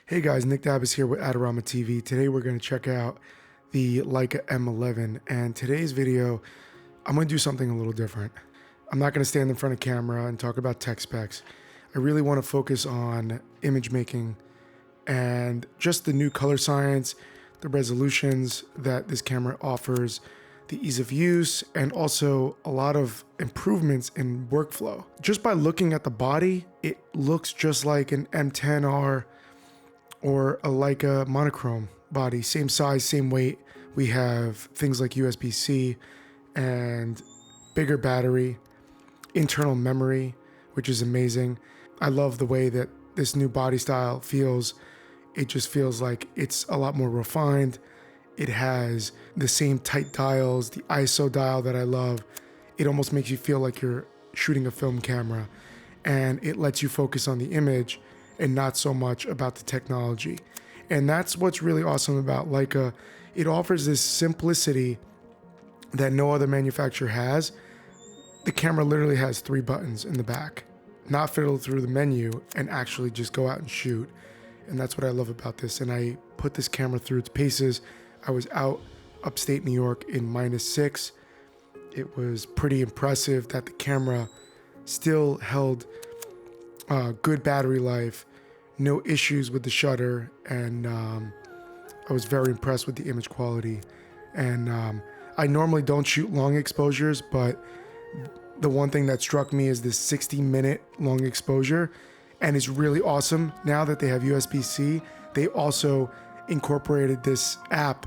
Hey guys, Nick Dabas here with Adorama TV. Today we're going to check out the Leica M11, and today's video I'm going to do something a little different. I'm not going to stand in front of camera and talk about tech specs. I really want to focus on image making and just the new color science, the resolutions that this camera offers, the ease of use, and also a lot of improvements in workflow. Just by looking at the body, it looks just like an M10R or a Leica monochrome body, same size, same weight. We have things like USB-C and bigger battery, internal memory, which is amazing. I love the way that this new body style feels. It just feels like it's a lot more refined. It has the same tight dials, the ISO dial that I love. It almost makes you feel like you're shooting a film camera, and it lets you focus on the image and not so much about the technology. And that's what's really awesome about Leica. It offers this simplicity that no other manufacturer has. The camera literally has 3 buttons in the back, not fiddle through the menu and actually just go out and shoot. And that's what I love about this. And I put this camera through its paces. I was out upstate New York in -6. It was pretty impressive that the camera still held good battery life, no issues with the shutter, and I was very impressed with the image quality. And I normally don't shoot long exposures, but the one thing that struck me is this 60-minute long exposure, and it's really awesome. Now that they have USB-C, they also incorporated this app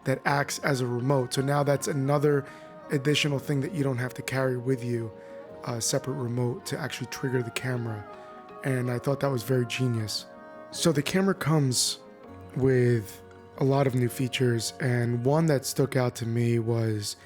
that acts as a remote. So now that's another additional thing that you don't have to carry with you, a separate remote to actually trigger the camera. And I thought that was very genius. So the camera comes with a lot of new features, and one that stuck out to me was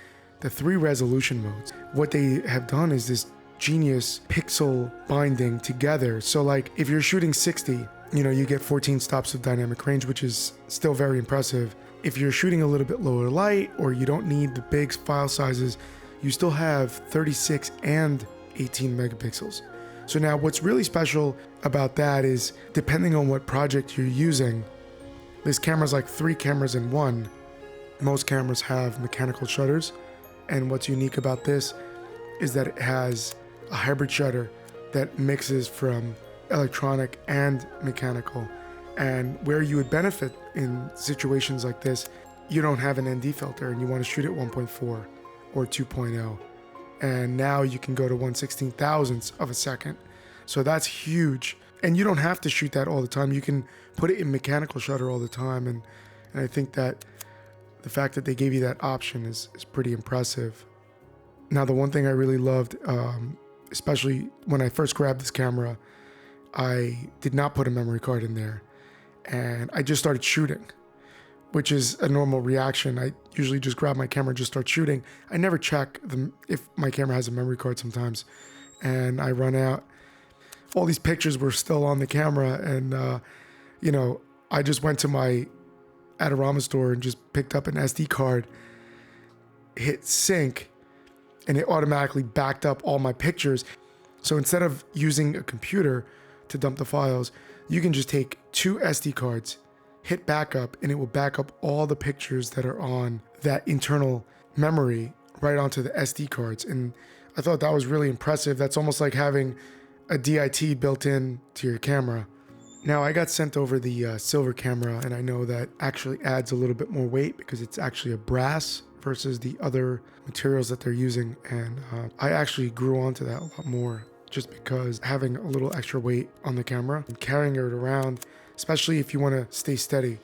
the 3 resolution modes. What they have done is this genius pixel binding together. So like if you're shooting 60, you get 14 stops of dynamic range, which is still very impressive. If you're shooting a little bit lower light, or you don't need the big file sizes, you still have 36 and 18 megapixels. So now what's really special about that is, depending on what project you're using, this camera's like 3 cameras in one. Most cameras have mechanical shutters, and what's unique about this is that it has a hybrid shutter that mixes from electronic and mechanical. And where you would benefit in situations like this, you don't have an ND filter and you want to shoot at 1.4 or 2.0. And now you can go to 1/16,000th of a second. So that's huge. And you don't have to shoot that all the time. You can put it in mechanical shutter all the time. And I think that the fact that they gave you that option is pretty impressive. Now, the one thing I really loved, especially when I first grabbed this camera, I did not put a memory card in there. And I just started shooting, which is a normal reaction. I usually just grab my camera and just start shooting. I never check if my camera has a memory card sometimes. And I run out. All these pictures were still on the camera. And, I just went to my Adorama store and just picked up an SD card, hit sync, and it automatically backed up all my pictures. So instead of using a computer to dump the files, you can just take 2 SD cards, hit backup, and it will back up all the pictures that are on that internal memory right onto the SD cards. And I thought that was really impressive. That's almost like having a DIT built in to your camera. Now, I got sent over the silver camera, and I know that actually adds a little bit more weight because it's actually a brass versus the other materials that they're using. And I actually grew onto that a lot more, just because having a little extra weight on the camera and carrying it around, especially if you want to stay steady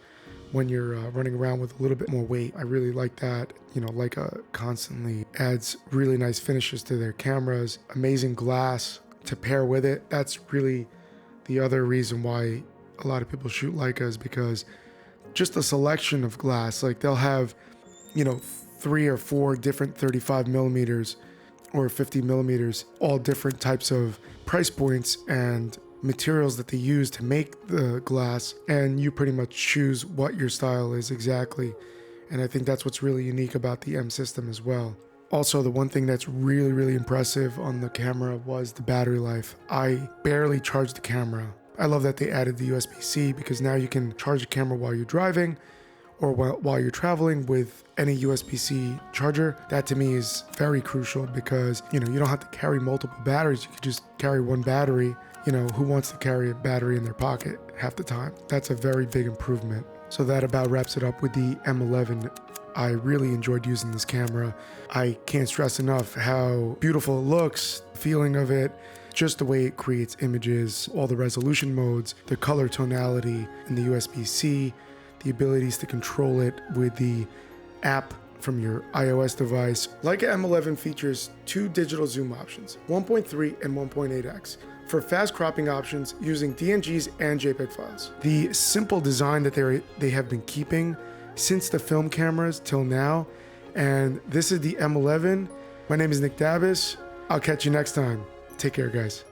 when you're running around with a little bit more weight. I really like that. Leica constantly adds really nice finishes to their cameras, amazing glass to pair with it. That's really the other reason why a lot of people shoot Leica, is because just the selection of glass. Like they'll have, 3 or 4 different 35 millimeters or 50 millimeters, all different types of price points and materials that they use to make the glass, and you pretty much choose what your style is exactly. And I think that's what's really unique about the M system as well. Also, the one thing that's really, really impressive on the camera was the battery life. I barely charged the camera I love that they added the USB-C because now you can charge the camera while you're driving or while you're traveling with any USB-C charger. That to me is very crucial because, you don't have to carry multiple batteries. You could just carry one battery. Who wants to carry a battery in their pocket half the time? That's a very big improvement. So that about wraps it up with the M11. I really enjoyed using this camera. I can't stress enough how beautiful it looks, the feeling of it, just the way it creates images, all the resolution modes, the color tonality in the USB-C, the abilities to control it with the app from your iOS device. Leica M11 features 2 digital zoom options, 1.3 and 1.8x, for fast cropping options using DNGs and JPEG files. The simple design that they have been keeping since the film cameras till now, and this is the M11. My name is Nick Dabas. I'll catch you next time. Take care, guys.